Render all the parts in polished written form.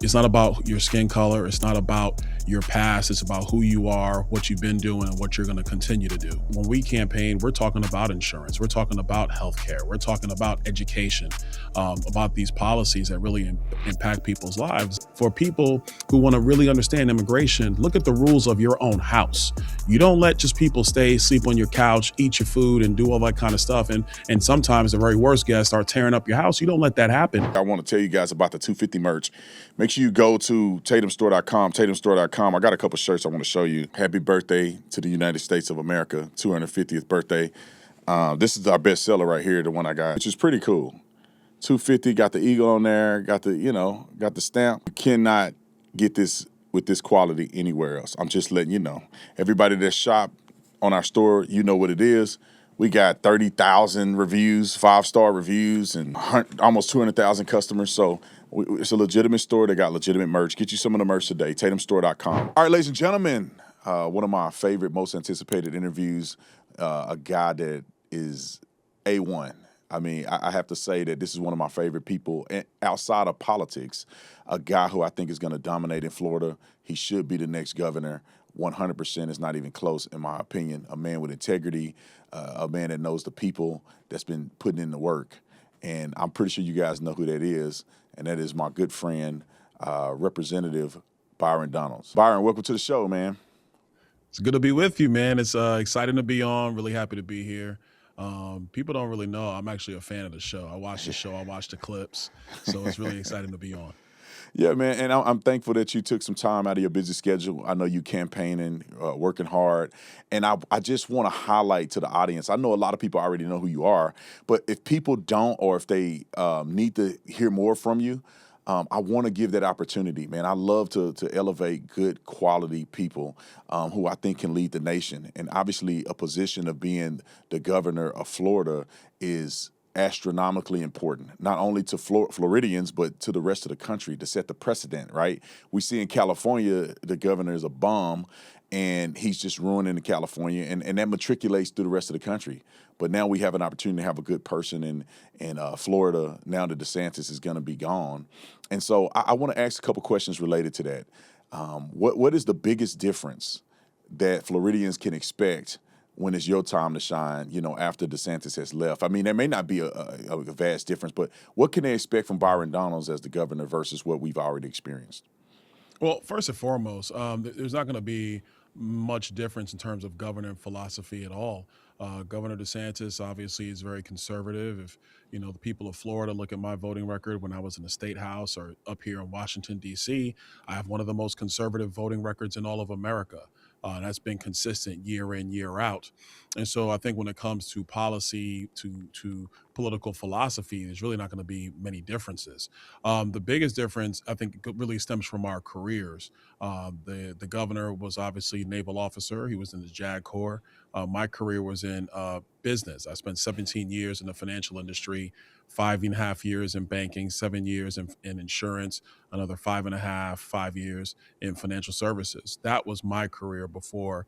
It's not about your skin color. It's not about your past. It's about who you are, what you've been doing, and what you're going to continue to do. When we campaign, we're talking about insurance. We're talking about healthcare. We're talking about education, about these policies that really impact people's lives. For people who want to really understand immigration, look at the rules of your own house. You don't let just people sleep on your couch, eat your food, and do all that kind of stuff. And sometimes the very worst guests are tearing up your house. You don't let that happen. I want to tell you guys about the 250 merch. Make sure you go to tatumstore.com, tatumstore.com. I got a couple shirts I want to show you. Happy birthday to the United States of America, 250th birthday. This is our best seller right here, the one I got, which is pretty cool. 250, got the eagle on there, got the stamp. You cannot get this with this quality anywhere else. I'm just letting you know. Everybody that shop on our store, you know what it is. We got 30,000 reviews, 5-star reviews, and almost 200,000 customers. So it's a legitimate store. They got legitimate merch. Get you some of the merch today, tatumstore.com. All right, ladies and gentlemen, one of my favorite, most anticipated interviews, a guy that is A1. I mean, I have to say that this is one of my favorite people outside of politics, a guy who I think is going to dominate in Florida. He should be the next governor. 100% is not even close, in my opinion. A man with integrity, a man that knows the people, that's been putting in the work. And I'm pretty sure you guys know who that is, and that is my good friend, Representative Byron Donalds. Byron, welcome to the show, man. It's good to be with you, man. It's exciting to be on. Really happy to be here. People don't really know I'm actually a fan of the show. I watch the show. I watch the clips. So it's really exciting to be on. Yeah, man, and I'm thankful that you took some time out of your busy schedule. I know you campaigning, working hard, and I just want to highlight to the audience, I know a lot of people already know who you are, but if people don't, or if they need to hear more from you, I want to give that opportunity, man. I love to elevate good quality people who I think can lead the nation. And obviously a position of being the governor of Florida is astronomically important, not only to Floridians, but to the rest of the country, to set the precedent, right? We see in California, the governor is a bum, and he's just ruining California, and that matriculates through the rest of the country. But now we have an opportunity to have a good person in Florida. Now that DeSantis is going to be gone. And so I want to ask a couple questions related to that. What is the biggest difference that Floridians can expect when it's your time to shine, after DeSantis has left? I mean, there may not be a vast difference, but what can they expect from Byron Donalds as the governor versus what we've already experienced? Well, first and foremost, there's not going to be much difference in terms of governor philosophy at all. Governor DeSantis obviously is very conservative. If the people of Florida look at my voting record when I was in the state house or up here in Washington, D.C., I have one of the most conservative voting records in all of America. That's been consistent year in, year out. And so I think when it comes to policy, to political philosophy, there's really not going to be many differences. The biggest difference, I think, really stems from our careers. The governor was obviously a naval officer. He was in the JAG Corps. My career was in business. I spent 17 years in the financial industry, 5.5 years in banking, 7 years in insurance, another 5 years in financial services. That was my career before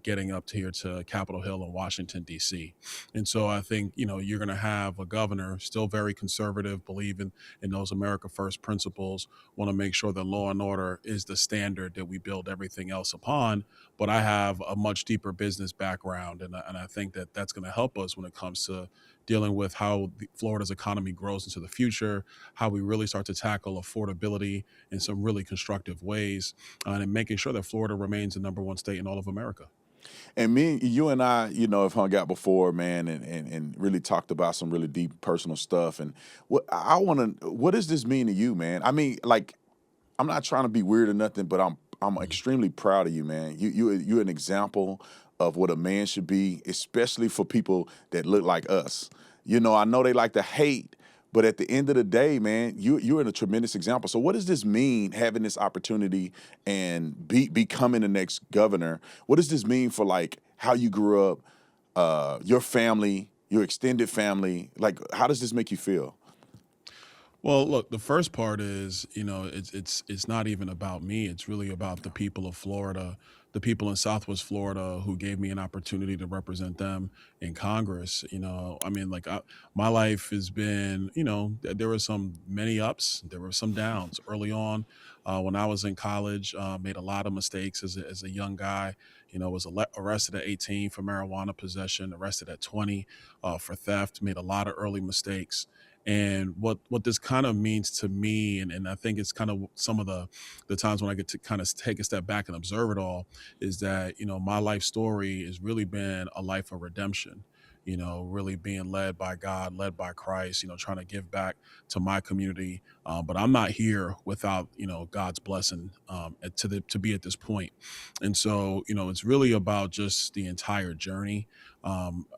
getting up here to Capitol Hill in Washington, D.C. And so I think, you're going to have a governor still very conservative, believing in those America First principles, want to make sure that law and order is the standard that we build everything else upon. But I have a much deeper business background, and I think that that's going to help us when it comes to dealing with how Florida's economy grows into the future, how we really start to tackle affordability in some really constructive ways, and making sure that Florida remains the number 1 state in all of America. And you and I, have hung out before, man, and really talked about some really deep personal stuff. And what does this mean to you, man? I mean, like, I'm not trying to be weird or nothing, but I'm extremely proud of you, man. You're an example of what a man should be, especially for people that look like us. I know they like to hate, but at the end of the day, man, you're in a tremendous example. So what does this mean, having this opportunity and becoming the next governor? What does this mean for, like, how you grew up, your family, your extended family? Like, how does this make you feel? Well, look, the first part is, it's not even about me. It's really about the people of Florida the people in Southwest Florida who gave me an opportunity to represent them in Congress. I mean, like my life has been, there were some many ups, there were some downs early on. When I was in college, made a lot of mistakes as a young guy. Was arrested at 18 for marijuana possession, arrested at 20 for theft, made a lot of early mistakes. And what this kind of means to me, and I think it's kind of some of the times when I get to kind of take a step back and observe it all, is that my life story has really been a life of redemption. Really being led by God, led by Christ. Trying to give back to my community. But I'm not here without God's blessing to be at this point. And so it's really about just the entire journey.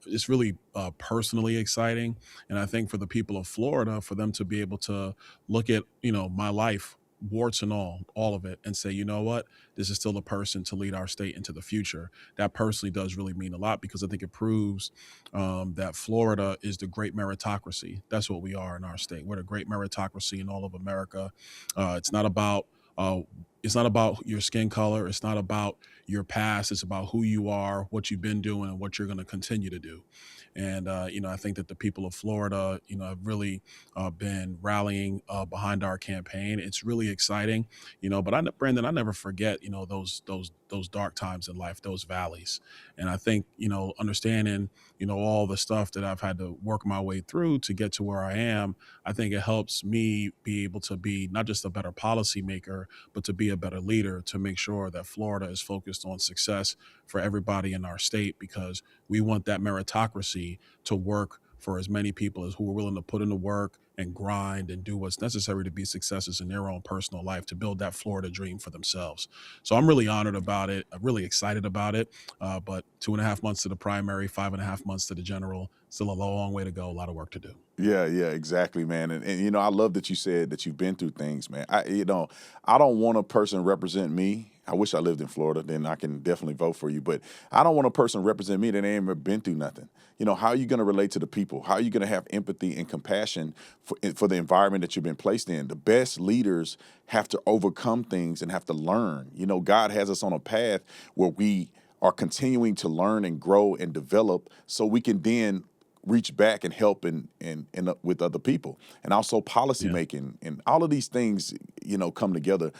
It's really personally exciting, and I think for the people of Florida, for them to be able to look at my life, warts and all of it, and say, you know what, this is still a person to lead our state into the future. That personally does really mean a lot, because I think it proves that Florida is the great meritocracy. That's what we are in our state. We're the great meritocracy in all of America. It's not about uh, your skin color. It's not about your past. It's about who you are, what you've been doing, and what you're going to continue to do. And I think that the people of Florida, have really been rallying behind our campaign. It's really exciting, But Brandon, I never forget, those dark times in life, those valleys. And I think understanding all the stuff that I've had to work my way through to get to where I am, I think it helps me be able to be not just a better policymaker, but to be a better leader, to make sure that Florida is focused on success for everybody in our state, because we want that meritocracy to work for as many people as who are willing to put in the work and grind and do what's necessary to be successes in their own personal life, to build that Florida dream for themselves. So I'm really honored about it. I'm really excited about it. But 2.5 months to the primary, 5.5 months to the general, still a long way to go, a lot of work to do. Yeah, yeah, exactly, man. And I love that you said that you've been through things, man. I don't want a person represent me. I wish I lived in Florida, then I can definitely vote for you. But I don't want a person represent me that ain't ever been through nothing. How are you going to relate to the people? How are you going to have empathy and compassion for the environment that you've been placed in? The best leaders have to overcome things and have to learn. God has us on a path where we are continuing to learn and grow and develop, so we can then reach back and help and with other people, and also policy Yeah. making, and all of these things come together.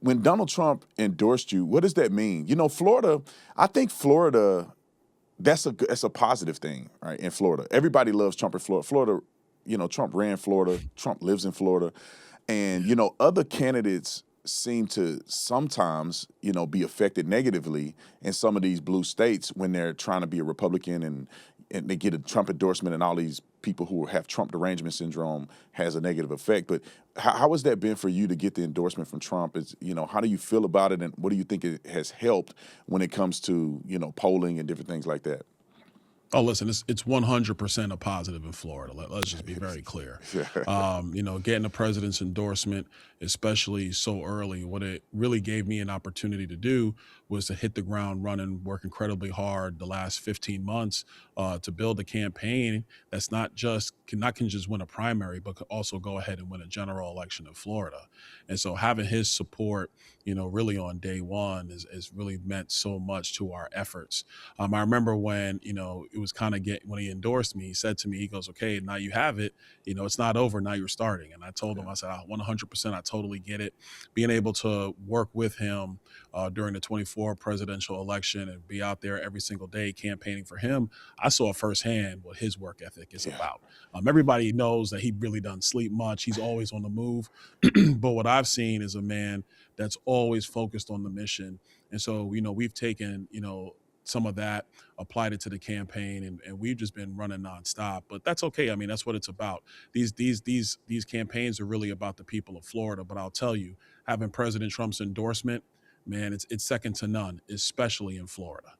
When Donald Trump endorsed you, what does that mean? Florida, I think Florida, that's a positive thing, right? In Florida, everybody loves Trump in Florida. Florida, Trump ran Florida. Trump lives in Florida, and other candidates seem to sometimes be affected negatively in some of these blue states when they're trying to be a Republican, and they get a Trump endorsement, and all these people who have Trump derangement syndrome has a negative effect. But how has that been for you to get the endorsement from Trump? How do you feel about it, and what do you think it has helped when it comes to polling and different things like that? Oh, listen, it's 100% a positive in Florida. Let's just be very clear. Getting the president's endorsement, especially so early, what it really gave me an opportunity to do was to hit the ground running, work incredibly hard the last 15 months to build a campaign that's not can just win a primary, but could also go ahead and win a general election in Florida. And so having his support, really on day one is really meant so much to our efforts. I remember when it was kind of when he endorsed me, he said to me, he goes, "Okay, now you have it. It's not over. Now you're starting." And I told him, I said, 100%, I totally get it. Being able to work with him during the 24 presidential election and be out there every single day campaigning for him, I saw firsthand what his work ethic is Yeah, about. Everybody knows that he really doesn't sleep much. He's always on the move. But what I've seen is a man that's always focused on the mission. And so, we've taken, some of that, applied it to the campaign, and we've just been running nonstop. But that's okay. I mean, that's what it's about. These campaigns are really about the people of Florida. But I'll tell you, having President Trump's endorsement, man, it's second to none, especially in Florida.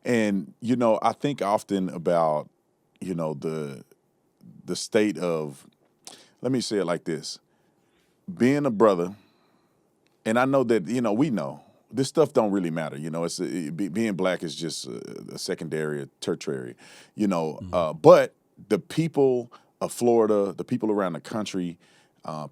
and I think often about the state of, let me say it like this: being a brother. And I know that we know this stuff don't really matter. Being black is just a secondary, a tertiary. Mhm. But the people of Florida, the people around the country,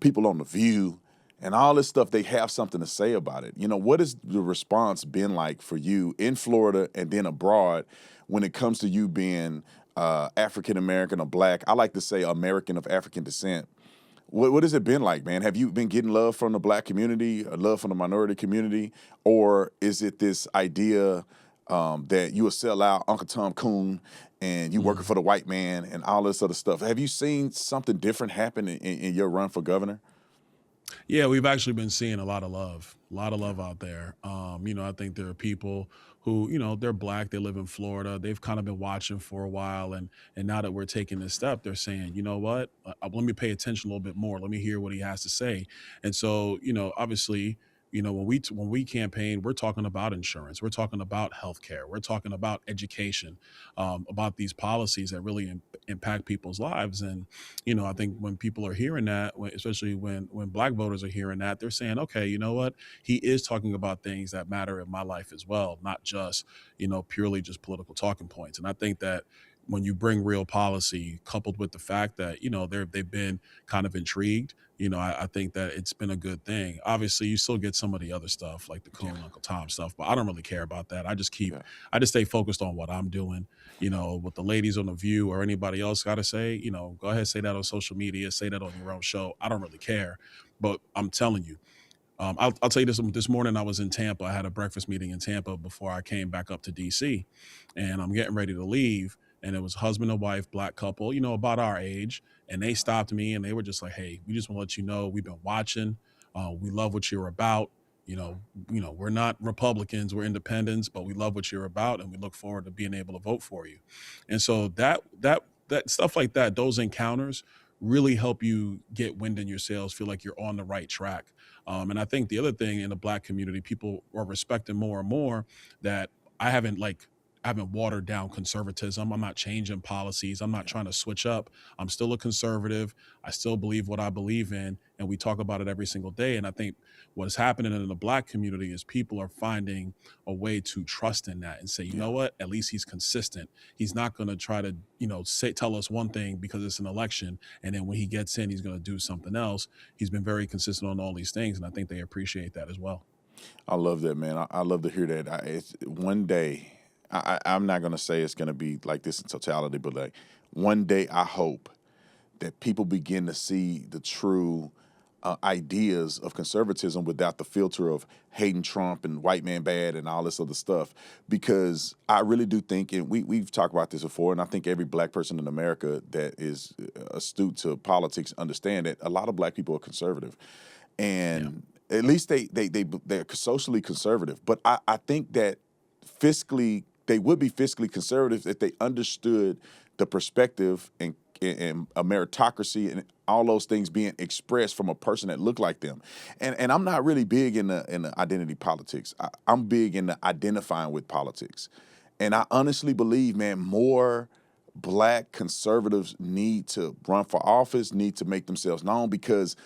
people on the View, and all this stuff, they have something to say about it. What has the response been like for you in Florida and then abroad when it comes to you being African American or Black? I like to say American of African descent. What has it been like, man? Have you been getting love from the Black community, or love from the minority community, or is it this idea that you will sell out Uncle Tom Coon and you working for the white man and all this other stuff? Have you seen something different happen in your run for governor? Yeah, we've actually been seeing a lot of love out there. I think there are people who, they're black, they live in Florida, they've kind of been watching for a while, and now that we're taking this step, they're saying, you know what, let me pay attention a little bit more, let me hear what he has to say. And so, obviously, when we campaign, we're talking about insurance, we're talking about healthcare, we're talking about education, about these policies that really impact people's lives. And I think when people are hearing that, especially when black voters are hearing that, they're saying, okay, you know what? He is talking about things that matter in my life as well, not just, purely just political talking points. And I think that when you bring real policy coupled with the fact that, they've been kind of intrigued, I think that it's been a good thing. Obviously, you still get some of the other stuff like the Yeah, Coon Uncle Tom stuff, but I don't really care about that. yeah, I just stay focused on what I'm doing. What the ladies on The View or anybody else got to say, go ahead, say that on social media, say that on your own show. I don't really care. But I'm telling you, I'll tell you this morning I was in Tampa. I had a breakfast meeting in Tampa before I came back up to DC. And I'm getting ready to leave. And it was husband and wife, black couple, about our age. And they stopped me and they were just like, hey, we just want to let you know we've been watching. We love what you're about. We're not Republicans, we're independents, but we love what you're about and we look forward to being able to vote for you. And so that stuff like that, those encounters really help you get wind in your sails, feel like you're on the right track. And I think the other thing in the black community, people are respecting more and more that I haven't like I haven't watered down conservatism. I'm not changing policies. I'm not yeah. trying to switch up. I'm still a conservative. I still believe what I believe in, and we talk about it every single day. And I think what is happening in the black community is people are finding a way to trust in that and say, you Yeah. know what? At least he's consistent. He's not going to try to, tell us one thing because it's an election, and then when he gets in, he's going to do something else. He's been very consistent on all these things, and I think they appreciate that as well. I love that, man. I love to hear that. It's one day. I'm not gonna say it's gonna be like this in totality, but like one day, I hope that people begin to see the true ideas of conservatism without the filter of hating Trump and white man bad and all this other stuff. Because I really do think, and we've talked about this before, and I think every black person in America that is astute to politics understand that a lot of black people are conservative, Yeah. and at least they're socially conservative. But I think that fiscally they would be fiscally conservative if they understood the perspective and a meritocracy and all those things being expressed from a person that looked like them. And I'm not really big in the identity politics. I'm big in the identifying with politics. And I honestly believe, man, more black conservatives need to run for office, need to make themselves known, because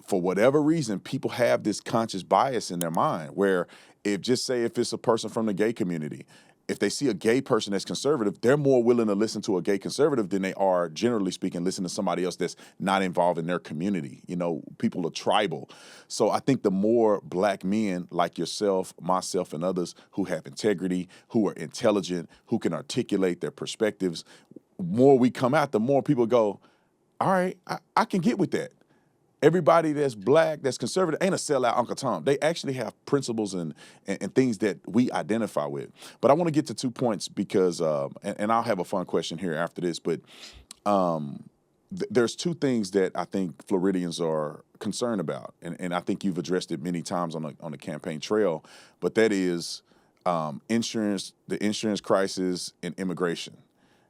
for whatever reason, people have this conscious bias in their mind where if it's a person from the gay community, if they see a gay person that's conservative, they're more willing to listen to a gay conservative than they are, generally speaking, listen to somebody else that's not involved in their community. People are tribal. So I think the more black men like yourself, myself, and others who have integrity, who are intelligent, who can articulate their perspectives, more we come out, the more people go, all right, I can get with that. Everybody that's black, that's conservative, ain't a sellout Uncle Tom. They actually have principles and things that we identify with. But I want to get to 2 points because, and I'll have a fun question here after this, but there's two things that I think Floridians are concerned about, and I think you've addressed it many times on the campaign trail, but that is insurance, the insurance crisis, and immigration.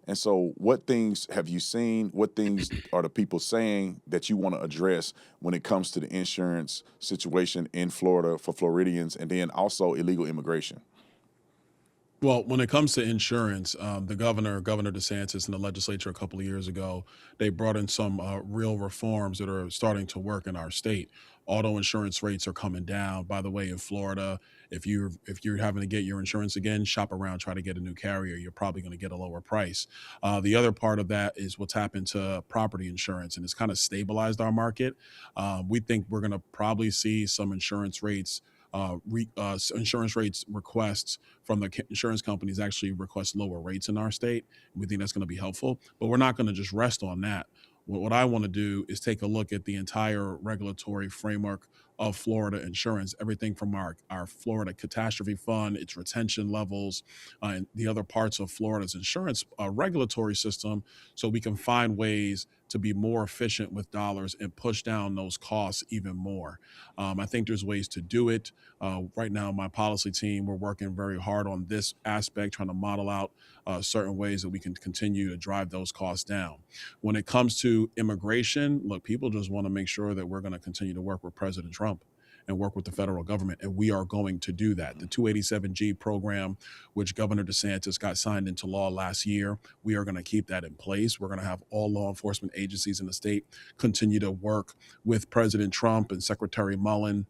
And so, what things have you seen? What things are the people saying that you want to address when it comes to the insurance situation in Florida for Floridians, and then also illegal immigration? Well, when it comes to insurance, Governor DeSantis, and the legislature a couple of years ago, they brought in some real reforms that are starting to work in our state. Auto insurance rates are coming down. By the way, in Florida, if you're having to get your insurance again, shop around, try to get a new carrier. You're probably going to get a lower price. The other part of that is what's happened to property insurance, and it's kind of stabilized our market. We think we're going to probably see some insurance rates requests from the insurance companies actually request lower rates in our state. We think that's going to be helpful, but we're not going to just rest on that. What I want to do is take a look at the entire regulatory framework of Florida insurance, everything from our Florida catastrophe fund, its retention levels, and the other parts of Florida's insurance regulatory system, so we can find ways to be more efficient with dollars and push down those costs even more. I think there's ways to do it. Right now, my policy team, we're working very hard on this aspect, trying to model out certain ways that we can continue to drive those costs down. When it comes to immigration, look, people just want to make sure that we're going to continue to work with President Trump and work with the federal government. And we are going to do that. The 287G program, which Governor DeSantis got signed into law last year, we are going to keep that in place. We're going to have all law enforcement agencies in the state continue to work with President Trump and Secretary Mullen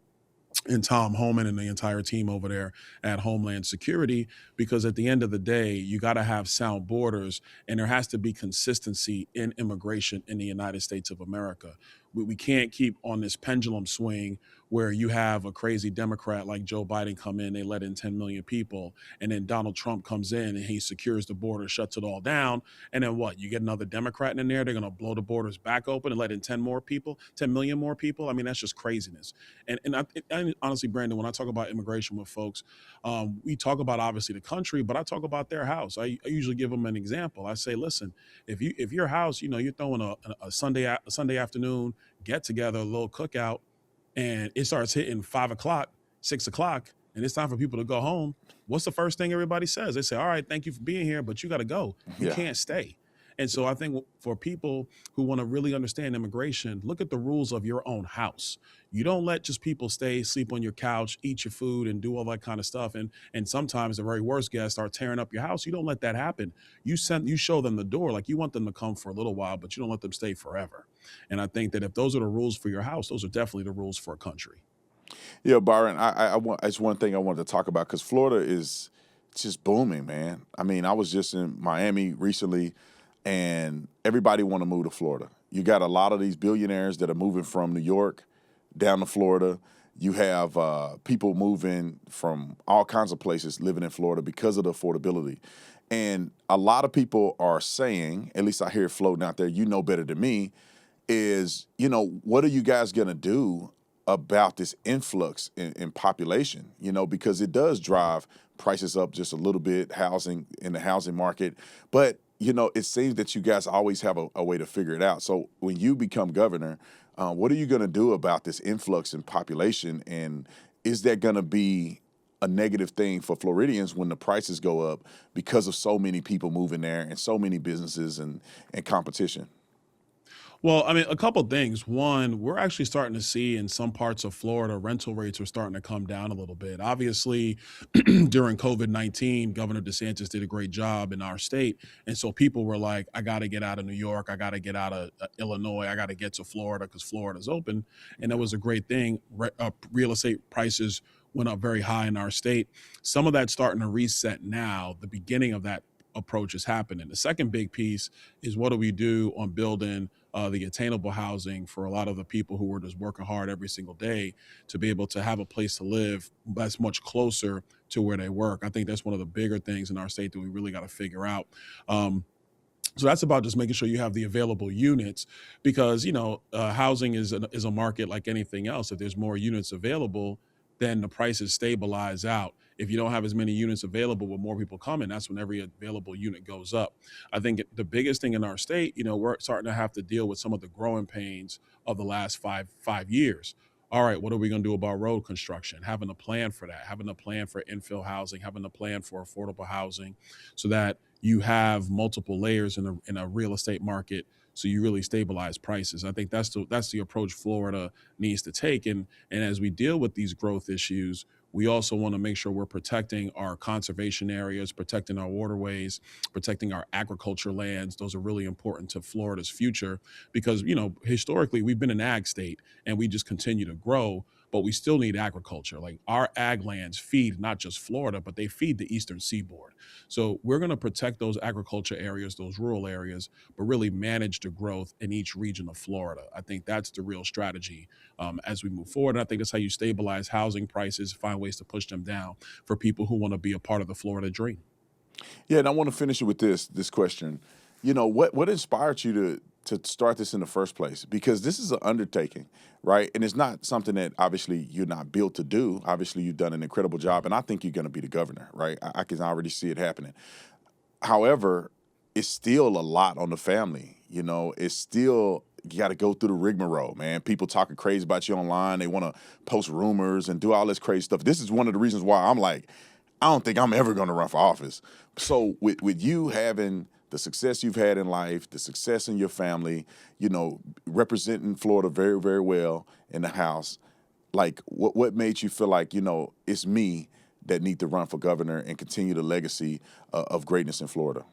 and Tom Homan and the entire team over there at Homeland Security, because at the end of the day, you got to have sound borders, and there has to be consistency in immigration in the United States of America. We can't keep on this pendulum swing where you have a crazy Democrat like Joe Biden come in, they let in 10 million people, and then Donald Trump comes in and he secures the border, shuts it all down, and then what? You get another Democrat in there, they're going to blow the borders back open and let in 10 million more people. I mean, that's just craziness. And honestly, Brandon, when I talk about immigration with folks, we talk about obviously the country, but I talk about their house. I usually give them an example. I say, listen, if your house, you're throwing a Sunday afternoon get together, a little cookout, and it starts hitting 5 o'clock, 6 o'clock, and it's time for people to go home. What's the first thing everybody says? They say, all right, thank you for being here, but you got to go. You Yeah. can't stay. And so I think for people who want to really understand immigration, look at the rules of your own house. You don't let just people sleep on your couch, eat your food, and do all that kind of stuff. And sometimes the very worst guests are tearing up your house. You don't let that happen. You show them the door. Like, you want them to come for a little while, but you don't let them stay forever. And I think that if those are the rules for your house, those are definitely the rules for a country. Yeah, Byron, it's one thing I wanted to talk about because Florida is just booming, man. I mean, I was just in Miami recently, and everybody want to move to Florida. You got a lot of these billionaires that are moving from New York down to Florida. You have people moving from all kinds of places living in Florida because of the affordability. And a lot of people are saying, at least I hear it floating out there, you know better than me, is, what are you guys going to do about this influx in population? Because it does drive prices up just a little bit, housing in the housing market. But, it seems that you guys always have a way to figure it out. So when you become governor, what are you going to do about this influx in population? And is that going to be a negative thing for Floridians when the prices go up because of so many people moving there and so many businesses and competition? Well, I mean, a couple things. One, we're actually starting to see in some parts of Florida, rental rates are starting to come down a little bit. Obviously, during COVID-19, Governor DeSantis did a great job in our state. And so people were like, I got to get out of New York. I got to get out of Illinois. I got to get to Florida because Florida's open. And that was a great thing. Real estate prices went up very high in our state. Some of that's starting to reset now. The beginning of that approach is happening. The second big piece is, what do we do on building the attainable housing for a lot of the people who are just working hard every single day to be able to have a place to live that's much closer to where they work. I think that's one of the bigger things in our state that we really got to figure out. So that's about just making sure you have the available units, because housing is a market like anything else. If there's more units available, then the prices stabilize out. If you don't have as many units available with more people coming, that's when every available unit goes up. I think the biggest thing in our state, we're starting to have to deal with some of the growing pains of the last five years. All right, what are we going to do about road construction? Having a plan for that, having a plan for infill housing, having a plan for affordable housing, so that you have multiple layers in a real estate market so you really stabilize prices. I think that's the approach Florida needs to take. And as we deal with these growth issues, we also want to make sure we're protecting our conservation areas, protecting our waterways, protecting our agriculture lands. Those are really important to Florida's future because, historically we've been an ag state and we just continue to grow, but we still need agriculture. Like our ag lands feed not just Florida, but they feed the eastern seaboard. So we're going to protect those agriculture areas, those rural areas, but really manage the growth in each region of Florida. I think that's the real strategy as we move forward. And I think that's how you stabilize housing prices, find ways to push them down for people who want to be a part of the Florida dream. Yeah, and I want to finish it with this question. What inspired you to start this in the first place? Because this is an undertaking, right? And it's not something that obviously you're not built to do. Obviously, you've done an incredible job, and I think you're going to be the governor, right? I can already see it happening. However, it's still a lot on the family. It's still, you got to go through the rigmarole, man. People talking crazy about you online. They want to post rumors and do all this crazy stuff. This is one of the reasons why I'm like, I don't think I'm ever going to run for office. So with you having the success you've had in life, the success in your family, representing Florida very, very well in the House, like what made you feel like, it's me that need to run for governor and continue the legacy of greatness in Florida?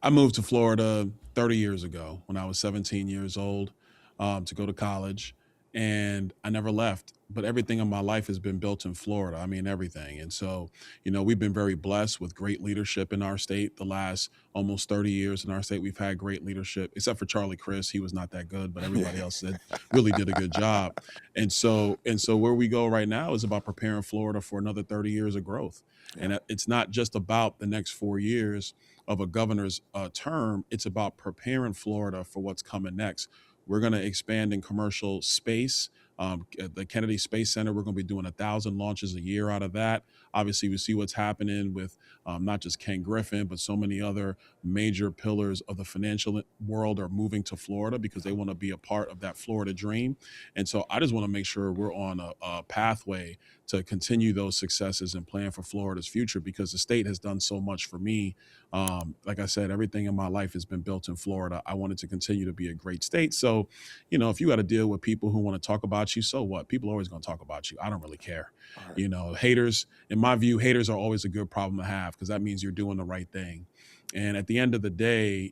I moved to Florida 30 years ago when I was 17 years old to go to college, and I never left. But everything in my life has been built in Florida. I mean, everything. And so, we've been very blessed with great leadership in our state. The last almost 30 years in our state, we've had great leadership, except for Charlie Crist. He was not that good, but everybody else really did a good job. And so where we go right now is about preparing Florida for another 30 years of growth. Yeah. And it's not just about the next 4 years of a governor's term. It's about preparing Florida for what's coming next. We're going to expand in commercial space. At the Kennedy Space Center, we're going to be doing 1,000 launches a year out of that. Obviously, we see what's happening with not just Ken Griffin, but so many other major pillars of the financial world are moving to Florida because they want to be a part of that Florida dream. And so I just want to make sure we're on a pathway to continue those successes and plan for Florida's future because the state has done so much for me. Like I said, everything in my life has been built in Florida. I want it to continue to be a great state. So, if you got to deal with people who want to talk about you, so what? People are always going to talk about you. I don't really care. Right. Haters, in my view, haters are always a good problem to have because that means you're doing the right thing. And at the end of the day,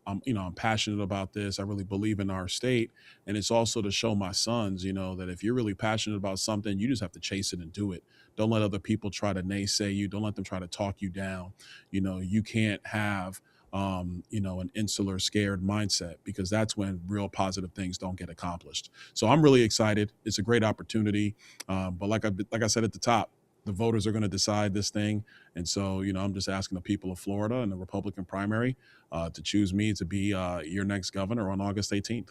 I'm passionate about this. I really believe in our state. And it's also to show my sons, that if you're really passionate about something, you just have to chase it and do it. Don't let other people try to naysay you. Don't let them try to talk you down. You can't have an insular, scared mindset because that's when real positive things don't get accomplished. So I'm really excited. It's a great opportunity. But like I said at the top, the voters are going to decide this thing. And so, I'm just asking the people of Florida in the Republican primary to choose me to be your next governor on August 18th.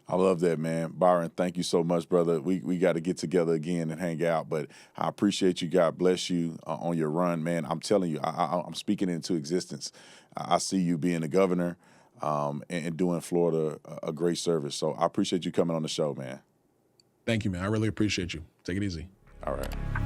I love that, man. Byron, thank you so much, brother. We got to get together again and hang out, but I appreciate you. God bless you on your run, man. I'm telling you, I'm speaking into existence. I see you being a governor and doing Florida a great service. So I appreciate you coming on the show, man. Thank you, man. I really appreciate you. Take it easy. All right.